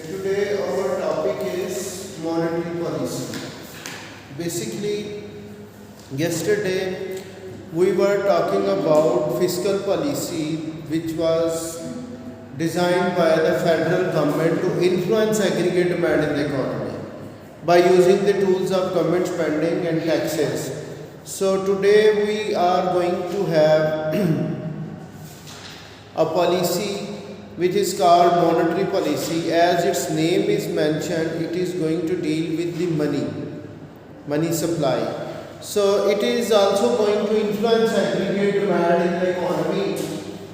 Today our topic is monetary policy. Basically, yesterday we were talking about fiscal policy which was designed by the federal government to influence aggregate demand in the economy by using the tools of government spending and taxes. So today we are going to have a policy which is called monetary policy. As its name is mentioned, it is going to deal with the money supply. So it is also going to influence aggregate demand in the economy.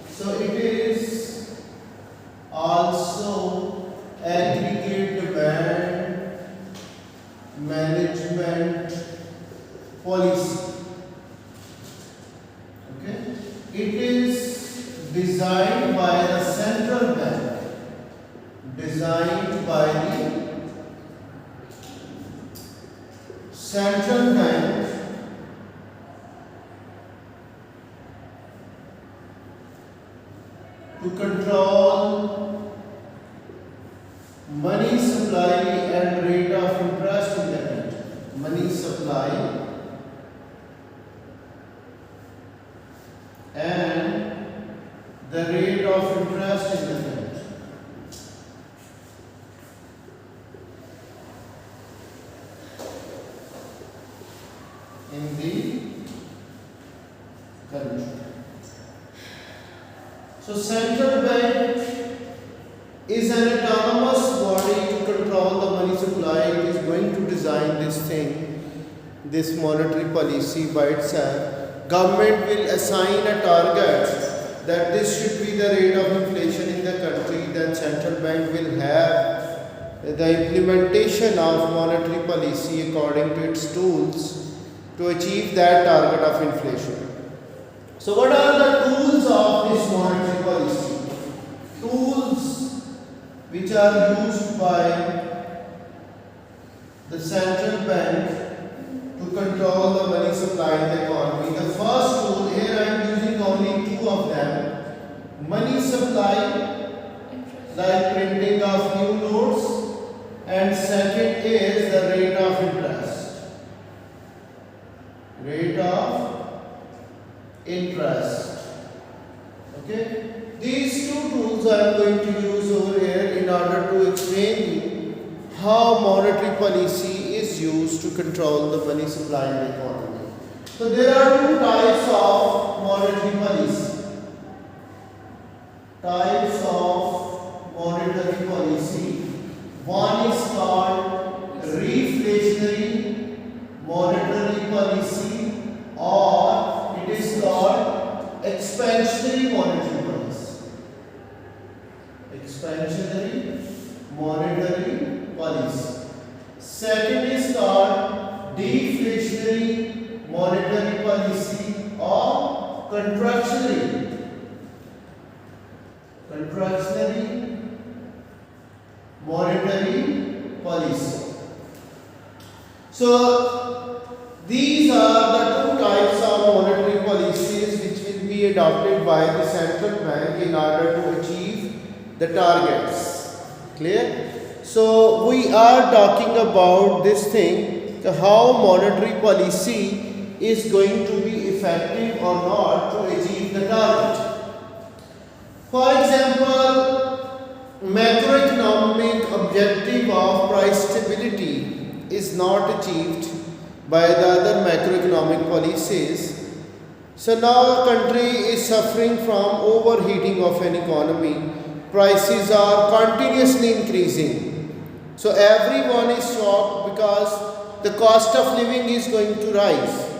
So it is also aggregate demand management policy. Okay, it is designed by the central bank, designed by the central bank to control money supply and rate of interest in the country. Money supply and the rate of interest in the country. In the country. So central bank is an autonomous body to control the money supply. It is going to design this thing, this monetary policy by itself. Government will assign a target that this should be the rate of inflation in the country. Then central bank will have the implementation of monetary policy according to its tools to achieve that target of inflation. So what are the tools of this monetary policy? Tools which are used by the central bank to control the money supply in the economy. The first tool, here I am using only two of them. Money supply, like printing of new notes, and second is the rate of interest. Rate of interest. Okay. These two tools I am going to use over here in order to explain you how monetary policy is used to control the money supply in the economy. So there are two types of monetary policy. Types of monetary policy. One is called reflationary monetary policy, or it is called expansionary monetary policy. Expansionary monetary policy. Second is called deflationary monetary policy or contractionary monetary policy. So these are the two types of monetary policies which will be adopted by the central bank in order to achieve the targets. Clear? So we are talking about this thing, how monetary policy is going to be effective or not to achieve the target. For example, macroeconomic objective of price stability is not achieved by the other macroeconomic policies. So now a country is suffering from overheating of an economy. Prices are continuously increasing. So everyone is shocked because the cost of living is going to rise.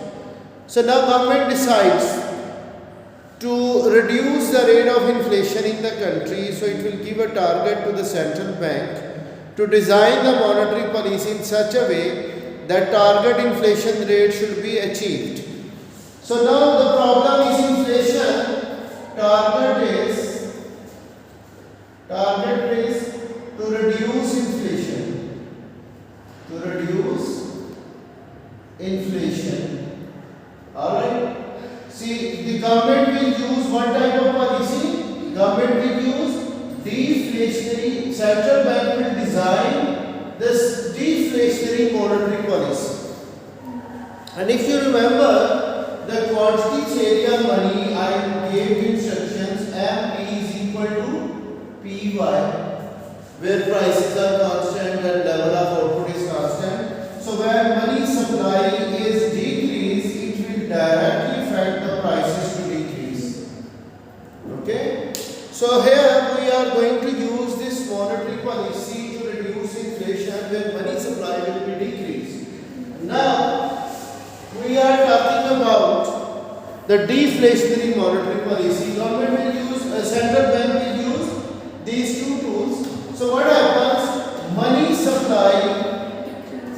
So now government decides to reduce the rate of inflation in the country. So it will give a target to the central bank to design the monetary policy in such a way that target inflation rate should be achieved. So now the problem is inflation. Target is to reduce inflation. To reduce inflation. Alright. See, the government will use what type of policy? Government will use deflationary, central bank will design this deflationary monetary policy. And if you remember the quantities area money, I gave instructions MP is equal to PY, where prices are constant and level of output is constant. So when money supply is decreased, it will directly affect the prices to decrease. Okay? So here we are going to use this monetary policy to reduce inflation where money supply will be decreased. Now we are talking about the deflationary monetary policy. Government will use, central bank will use these two tools. So what happens? Money supply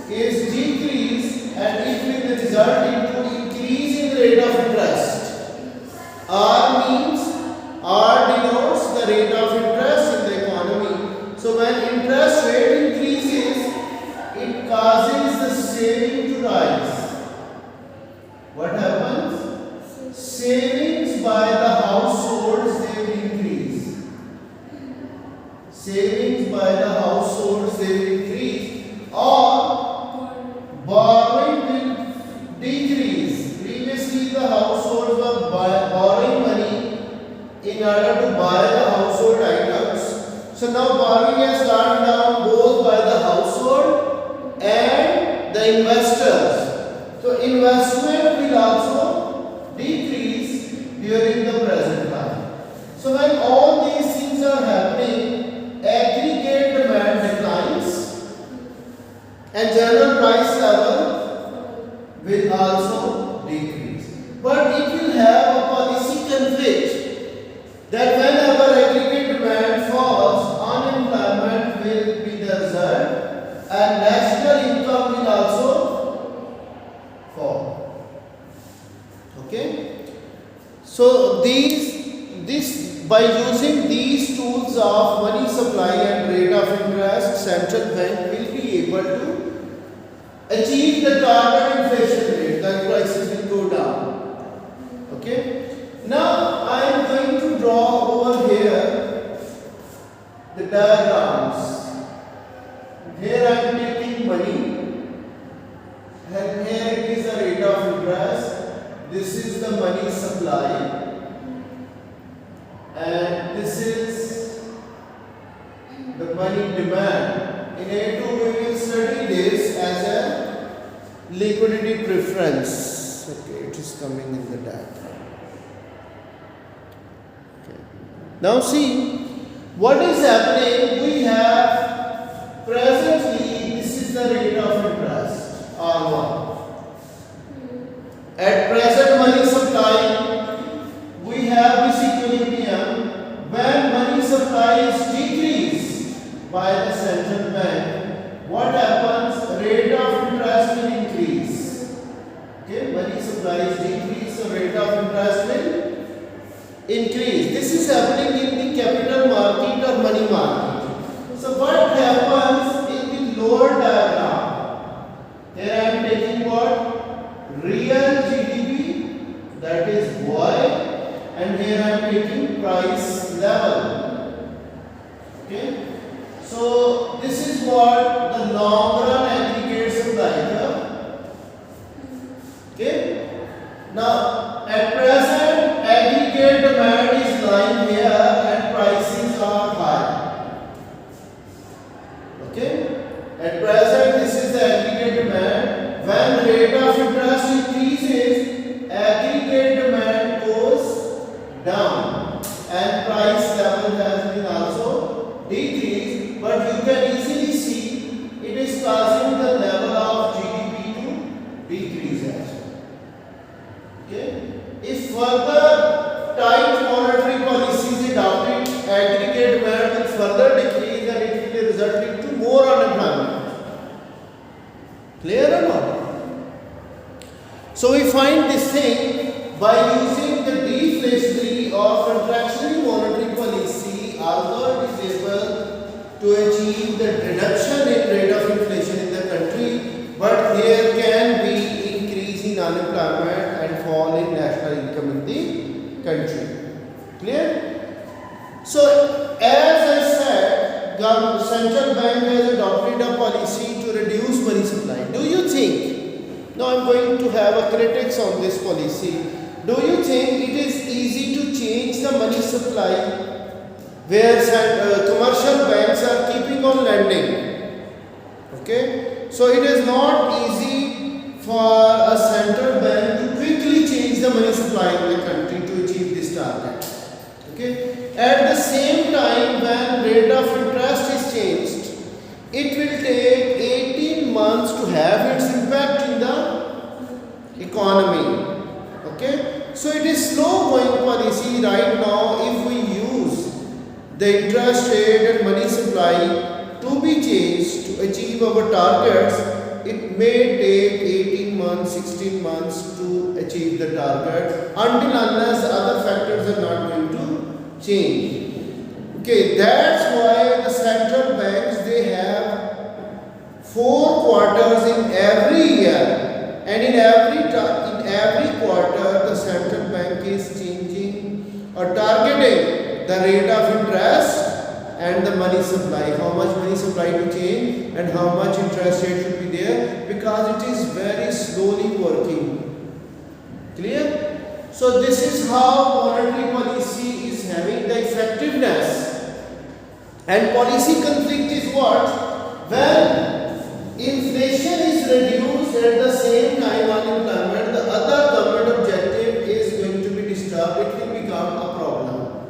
is decreased and it will result into increase in rate of interest. R means, R denotes the rate of interest in the economy. So when interest rate increases, it causes the saving to rise. What happens? Savings by the households, they will increase. Savings by the households, they will increase. Or borrowing will decrease. Previously the households were borrowing money in order to buy the household items. So now borrowing has gone down both by the household and the investors. So investment will also decrease during the present time. So when all these things are happening, aggregate demand declines and general price level will also decrease. But it will have a policy conflict that whenever aggregate demand falls, unemployment will be the result and national income will also fall. Okay? So by using these tools of money supply and rate of interest, central bank will be able to achieve the target inflation rate, that prices will go down. Okay? Now I am going to draw over here the diagrams. Here I am taking money and here it is the rate of interest. This is the money supply and this is the money demand. In A2 we will study this as a liquidity preference. Okay, it is coming in the diagram. Okay. Now see what is happening. We have presently, this is the rate of interest R1. At present money supply, we have this equilibrium. When money supply is decreased by the central bank, what happens? Rate of interest will increase. Okay, money supply is decreased, so rate of interest will increase. This is happening in the capital market or money market. So what happens in the lower diagram? Here I am taking what? Real GDP, that is Y, and here I am taking price level. Okay, so this is what the long run aggregates look like. Okay, now at present aggregate demand is lying here and prices are high. Okay, at present this is the aggregate demand. When rate of interest increases, aggregate demand goes down and price level has been also decreased. But you can easily see it is causing the level of GDP to decrease as well. Okay? If further tight monetary policy is adopted, aggregate demand will further decrease and it will result into more unemployment. Clear or not? So we find this thing by using the deflationary or contractionary monetary policy, although it is able to achieve the reduction in rate of inflation in the country, but there can be increase in unemployment and fall in national income in the country. Clear? So as I said, central bank has adopted a policy to reduce money supply. Do you think, now I'm going to have a critics on this policy, do you think it is easy to change the money supply where commercial banks are keeping on lending? Okay, so it is not easy for a central bank to quickly change the money supply in the country to achieve this target. Okay, at the same time, when rate of interest is changed, it will take 18 months to have its impact in the economy. Okay, so it is slow going policy right now. If we use the interest rate and money supply to be changed to achieve our targets, it may take 18 months, 16 months to achieve the target until unless other factors are not going to change. Okay, that's why the central banks, they have 4 quarters in every year, and in every quarter the central bank is changing or targeting the rate of interest and the money supply, how much money supply to change and how much interest rate should be there, because it is very slowly working. Clear? So this is how monetary policy is having the effectiveness. And policy conflict is what? When inflation is reduced at the same time unemployment, the other government objective is going to be disturbed, it will become a problem.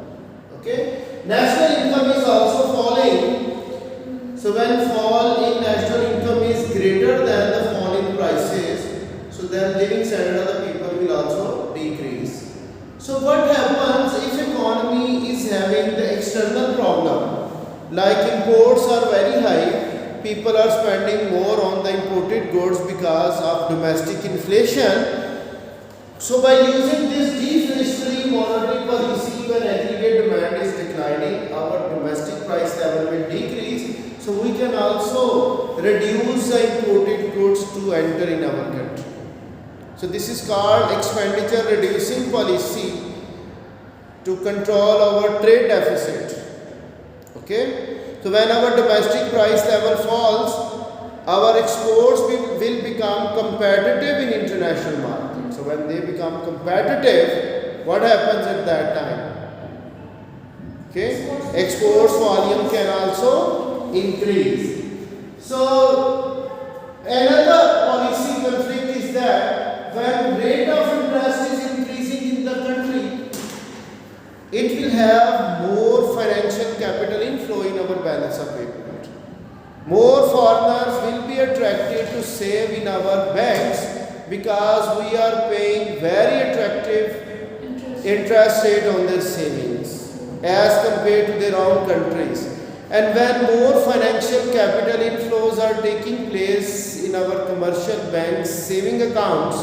Okay? National income is also falling. So when fall in national income is greater than the fall in prices, so then living standard of the people will also decrease. So what happens if economy is having the external problem? Like imports are very high, people are spending more on the imported goods because of domestic inflation. So by using this deflationary monetary policy, when aggregate demand is declining, our domestic price level will decrease. So we can also reduce the imported goods to enter in our country. So this is called expenditure reducing policy to control our trade deficit. Okay, so when our domestic price level falls, our exports will become competitive in international markets. So when they become competitive, what happens at that time? Okay, exports volume can also increase. So another policy conflict is that when rate of interest is increasing in the country, it will have more financial capital inflow in our balance of payment. More foreigners will be attracted to save in our banks because we are paying very attractive interest rate on their savings as compared to their own countries. And when more financial capital inflows are taking place in our commercial banks saving accounts,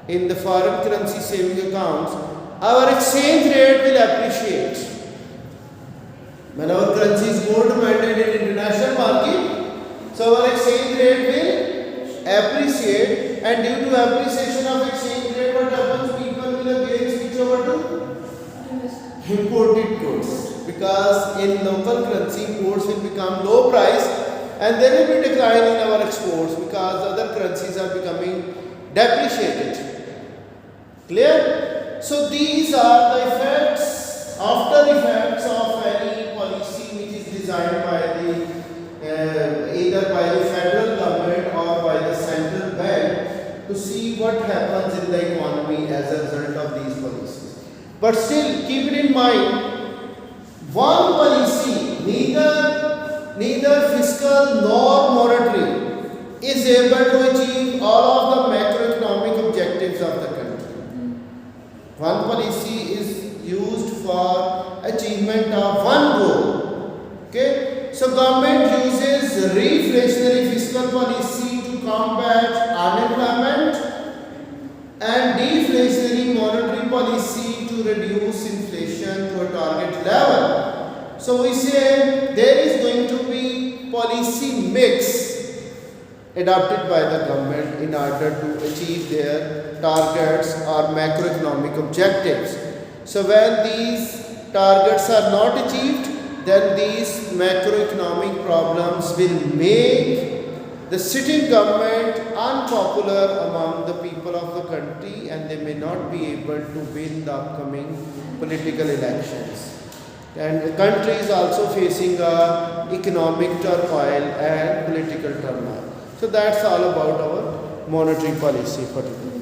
in the foreign currency saving accounts, our exchange rate will appreciate. When our currency is more demanded in international market, so our exchange rate will appreciate, and due to appreciation of exchange rate, what happens? People will again switch over to imported goods, because in local currency imports will become low price and there will be decline in our exports because other currencies are becoming depreciated. Clear? So these are the effects, after effects of any policy which is designed by the either by the federal government or by the central bank to see what happens in the economy as a result of these policies. But still keep it in mind, one policy, neither fiscal nor monetary, is able to achieve all of the macroeconomic objectives of the country. One policy is used for achievement of one goal. Okay, so government uses reflationary fiscal policy to combat unemployment and deflationary monetary policy to reduce inflation to a target level. So we say there is going to be policy mix adopted by the government in order to achieve their targets or macroeconomic objectives. So when these targets are not achieved, then these macroeconomic problems will make the sitting government unpopular among the people of the country, and they may not be able to win the upcoming political elections. And the country is also facing a economic turmoil and political turmoil. So that's all about our monetary policy for today.